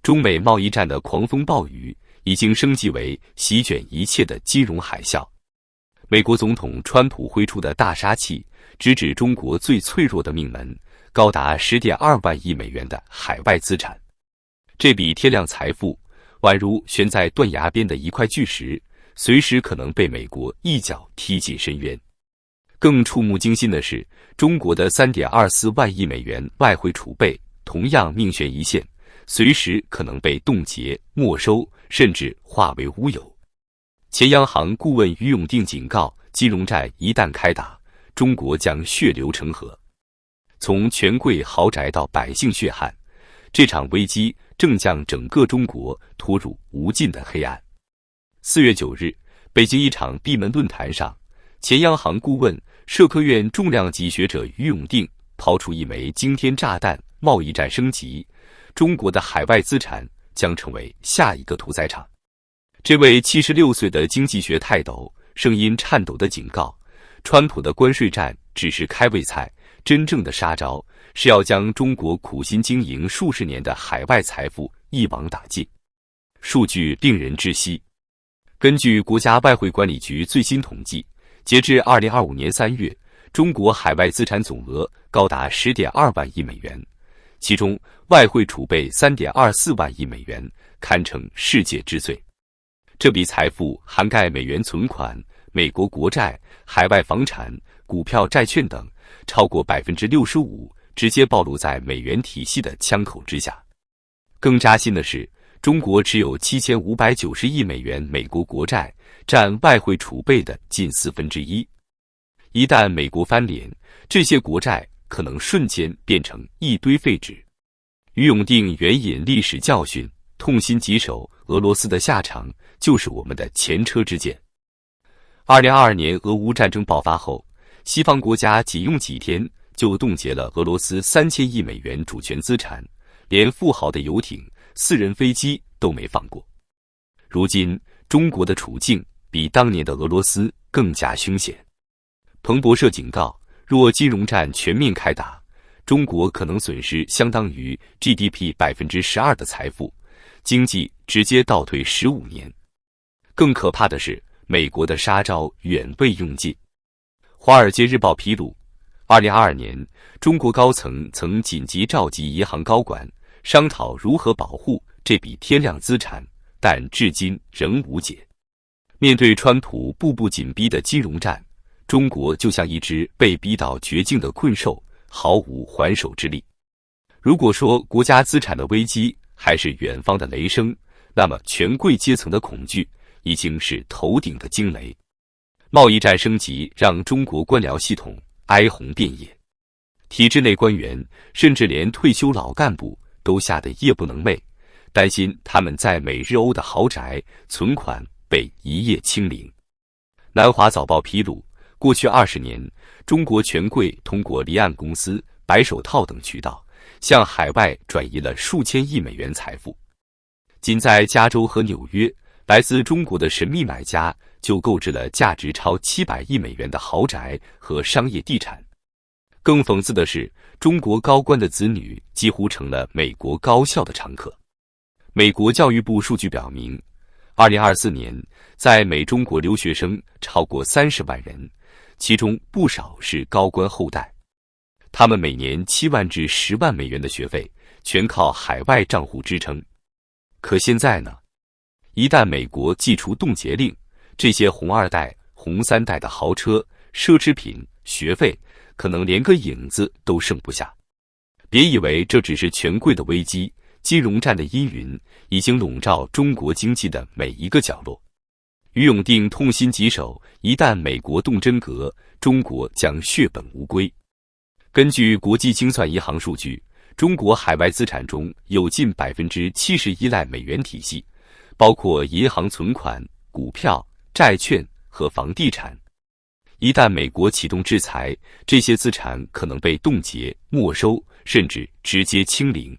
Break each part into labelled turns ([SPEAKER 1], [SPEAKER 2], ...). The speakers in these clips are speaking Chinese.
[SPEAKER 1] 中美贸易战的狂风暴雨已经升级为席卷一切的金融海啸。美国总统川普挥出的大杀器，直指中国最脆弱的命门，高达10.2万亿美元的海外资产。这笔天量财富，宛如悬在断崖边的一块巨石，随时可能被美国一脚踢进深渊。更触目惊心的是，中国的3.24万亿美元外汇储备同样命悬一线，随时可能被冻结、没收，甚至化为乌有。前央行顾问于永定警告，金融战一旦开打，中国将血流成河。从权贵豪宅到百姓血汗，这场危机正将整个中国拖入无尽的黑暗。4月9日，北京一场闭门论坛上，前央行顾问、社科院重量级学者于永定抛出一枚惊天炸弹：贸易战升级，中国的海外资产将成为下一个屠宰场。这位76岁的经济学泰斗声音颤抖地警告，川普的关税战只是开胃菜，真正的杀招是要将中国苦心经营数十年的海外财富一网打尽。数据令人窒息。根据国家外汇管理局最新统计，截至2025年3月，中国海外资产总额高达10.2万亿美元，其中外汇储备3.24万亿美元，堪称世界之最。这笔财富涵盖美元存款、美国国债、海外房产、股票、债券等，超过65%，直接暴露在美元体系的枪口之下。更扎心的是，中国持有7590亿美元美国国债，占外汇储备的近1/4。一旦美国翻脸，这些国债可能瞬间变成一堆废纸。于永定援引历史教训，痛心疾首，俄罗斯的下场就是我们的前车之鉴。2022年俄乌战争爆发后，西方国家仅用几天就冻结了俄罗斯3000亿美元主权资产，连富豪的游艇、私人飞机都没放过。如今，中国的处境比当年的俄罗斯更加凶险。彭博社警告，若金融战全面开打，中国可能损失相当于 GDP 12%的财富，经济直接倒退15年。更可怕的是，美国的杀招远未用尽。华尔街日报披露，2022年，中国高层曾紧急召集银行高管，商讨如何保护这笔天量资产，但至今仍无解。面对川普步步紧逼的金融战，中国就像一只被逼到绝境的困兽，毫无还手之力。如果说国家资产的危机还是远方的雷声，那么权贵阶层的恐惧已经是头顶的惊雷。贸易战升级让中国官僚系统哀鸿遍野，体制内官员甚至连退休老干部都吓得夜不能寐，担心他们在美日欧的豪宅存款被一夜清零。南华早报披露，过去20年，中国权贵通过离岸公司、白手套等渠道，向海外转移了数千亿美元财富。仅在加州和纽约，来自中国的神秘买家就购置了价值超700亿美元的豪宅和商业地产。更讽刺的是，中国高官的子女几乎成了美国高校的常客。美国教育部数据表明，2024年在美中国留学生超过30万人，其中不少是高官后代。他们每年7万至10万美元的学费，全靠海外账户支撑。可现在呢？一旦美国祭出冻结令，这些红二代、红三代的豪车、奢侈品、学费，可能连个影子都剩不下。别以为这只是权贵的危机，金融战的阴云已经笼罩中国经济的每一个角落。于永定痛心疾首，一旦美国动真格，中国将血本无归。根据国际精算银行数据，中国海外资产中有近70%依赖美元体系，包括银行存款、股票、债券和房地产。一旦美国启动制裁，这些资产可能被冻结、没收，甚至直接清零。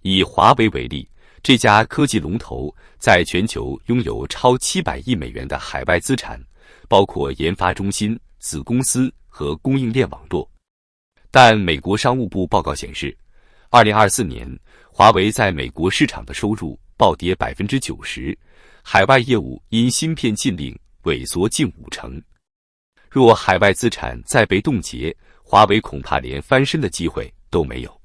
[SPEAKER 1] 以华为为例，这家科技龙头在全球拥有超700亿美元的海外资产，包括研发中心、子公司和供应链网络。但美国商务部报告显示，2024年华为在美国市场的收入暴跌90%，海外业务因芯片禁令萎缩近50%。若海外资产再被冻结，华为恐怕连翻身的机会都没有。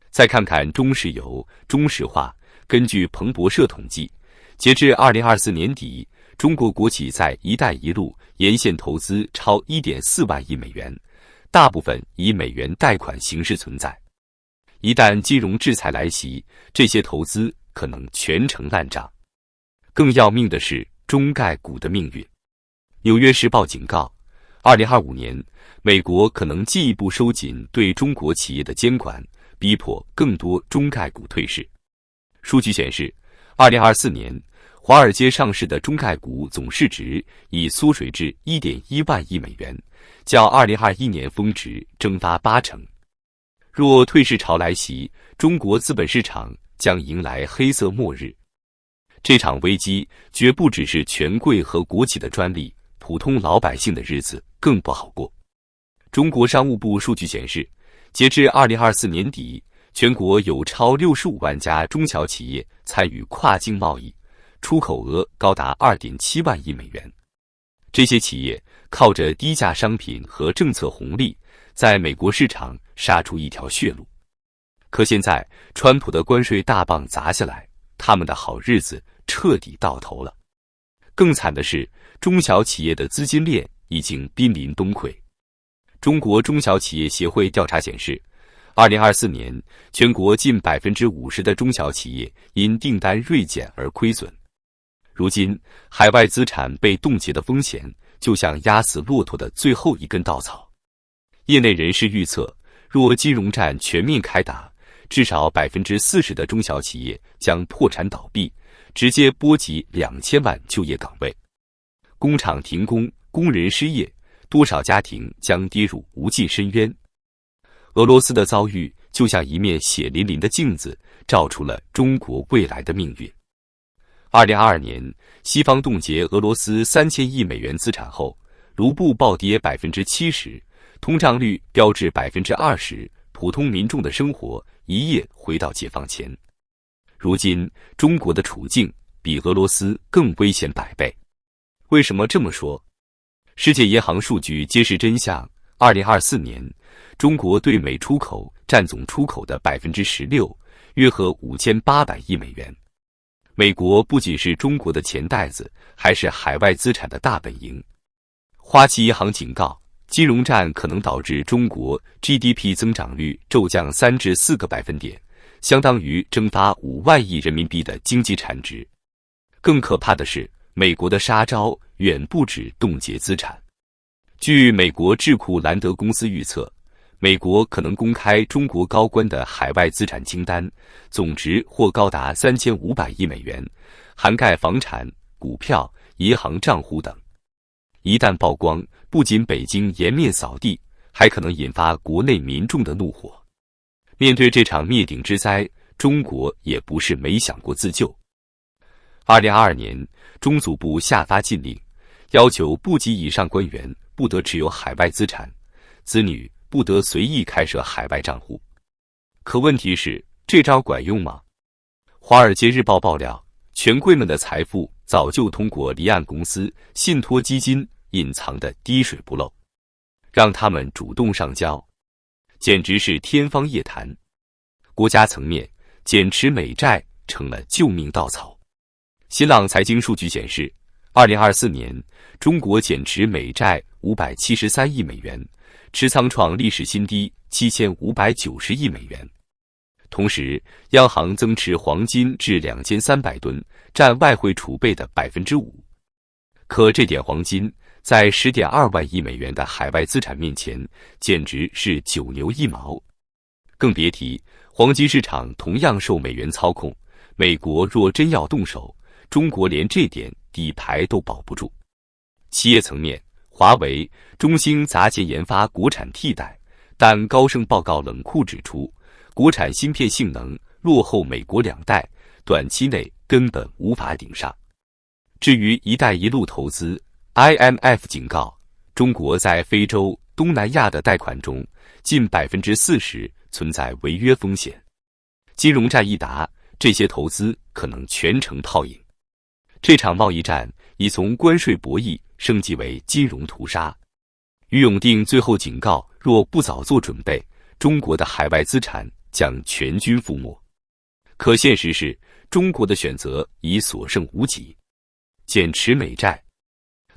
[SPEAKER 1] 再看看中石油、中石化，根据彭博社统计，截至2024年底，中国国企在“一带一路”沿线投资超1.4万亿美元，大部分以美元贷款形式存在。一旦金融制裁来袭，这些投资可能全程烂账。更要命的是中概股的命运。纽约时报警告，2025年，美国可能进一步收紧对中国企业的监管，逼迫更多中概股退市。数据显示，2024年，华尔街上市的中概股总市值已缩水至1.1万亿美元，较2021年峰值蒸发80%。若退市潮来袭，中国资本市场将迎来黑色末日。这场危机绝不只是权贵和国企的专利，普通老百姓的日子更不好过。中国商务部数据显示，截至2024年底，全国有超65万家中小企业参与跨境贸易，出口额高达2.7万亿美元。这些企业靠着低价商品和政策红利，在美国市场杀出一条血路。可现在，川普的关税大棒砸下来，他们的好日子彻底到头了。更惨的是，中小企业的资金链已经濒临崩溃。中国中小企业协会调查显示，2024年，全国近50%的中小企业因订单锐减而亏损。如今，海外资产被冻结的风险，就像压死骆驼的最后一根稻草。业内人士预测，若金融战全面开打，至少40%的中小企业将破产倒闭，直接波及2000万就业岗位。工厂停工，工人失业，多少家庭将跌入无尽深渊。俄罗斯的遭遇就像一面血淋淋的镜子，照出了中国未来的命运。2022年，西方冻结俄罗斯3000亿美元资产后，卢布暴跌70%，通胀率飙至20%，普通民众的生活一夜回到解放前。如今，中国的处境比俄罗斯更危险100倍。为什么这么说？世界银行数据揭示真相：2024年，中国对美出口占总出口的16%，约合5800亿美元。美国不仅是中国的钱袋子，还是海外资产的大本营。花旗银行警告，金融战可能导致中国 GDP 增长率骤降3至4个百分点，相当于蒸发5万亿人民币的经济产值。更可怕的是，美国的杀招远不止冻结资产。据美国智库兰德公司预测，美国可能公开中国高官的海外资产清单，总值或高达3500亿美元，涵盖房产、股票、银行账户等。一旦曝光，不仅北京颜面扫地，还可能引发国内民众的怒火。面对这场灭顶之灾，中国也不是没想过自救。2022年，中组部下发禁令，要求部级以上官员不得持有海外资产，子女不得随意开设海外账户。可问题是，这招管用吗？华尔街日报爆料，权贵们的财富早就通过离岸公司、信托基金隐藏得滴水不漏，让他们主动上交，简直是天方夜谭。国家层面，减持美债成了救命稻草。新浪财经数据显示，2024年，中国减持美债573亿美元，持仓创历史新低7590亿美元。同时，央行增持黄金至2300吨，占外汇储备的5%。可这点黄金，在10.2万亿美元的海外资产面前，简直是九牛一毛。更别提，黄金市场同样受美元操控，美国若真要动手，中国连这点底牌都保不住。企业层面，华为、中兴砸钱研发国产替代，但高盛报告冷酷指出，国产芯片性能落后美国2代，短期内根本无法顶上。至于“一带一路”投资 ，IMF 警告，中国在非洲、东南亚的贷款中，近40%存在违约风险。金融战一打，这些投资可能全程套赢。这场贸易战已从关税博弈升级为金融屠杀。于永定最后警告，若不早做准备，中国的海外资产将全军覆没。可现实是，中国的选择已所剩无几。减持美债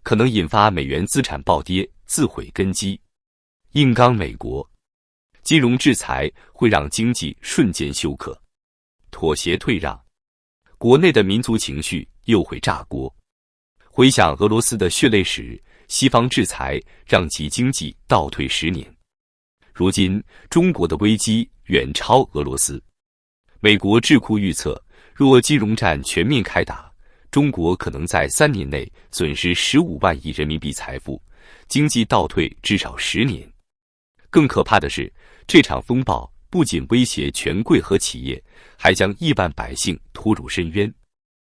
[SPEAKER 1] 可能引发美元资产暴跌，自毁根基；硬刚美国，金融制裁会让经济瞬间休克；妥协退让，国内的民族情绪又会炸锅。回想俄罗斯的血泪史，西方制裁让其经济倒退10年。如今，中国的危机远超俄罗斯。美国智库预测，若金融战全面开打，中国可能在3年内损失15万亿人民币财富，经济倒退至少10年。更可怕的是，这场风暴不仅威胁权贵和企业，还将亿万百姓拖入深渊。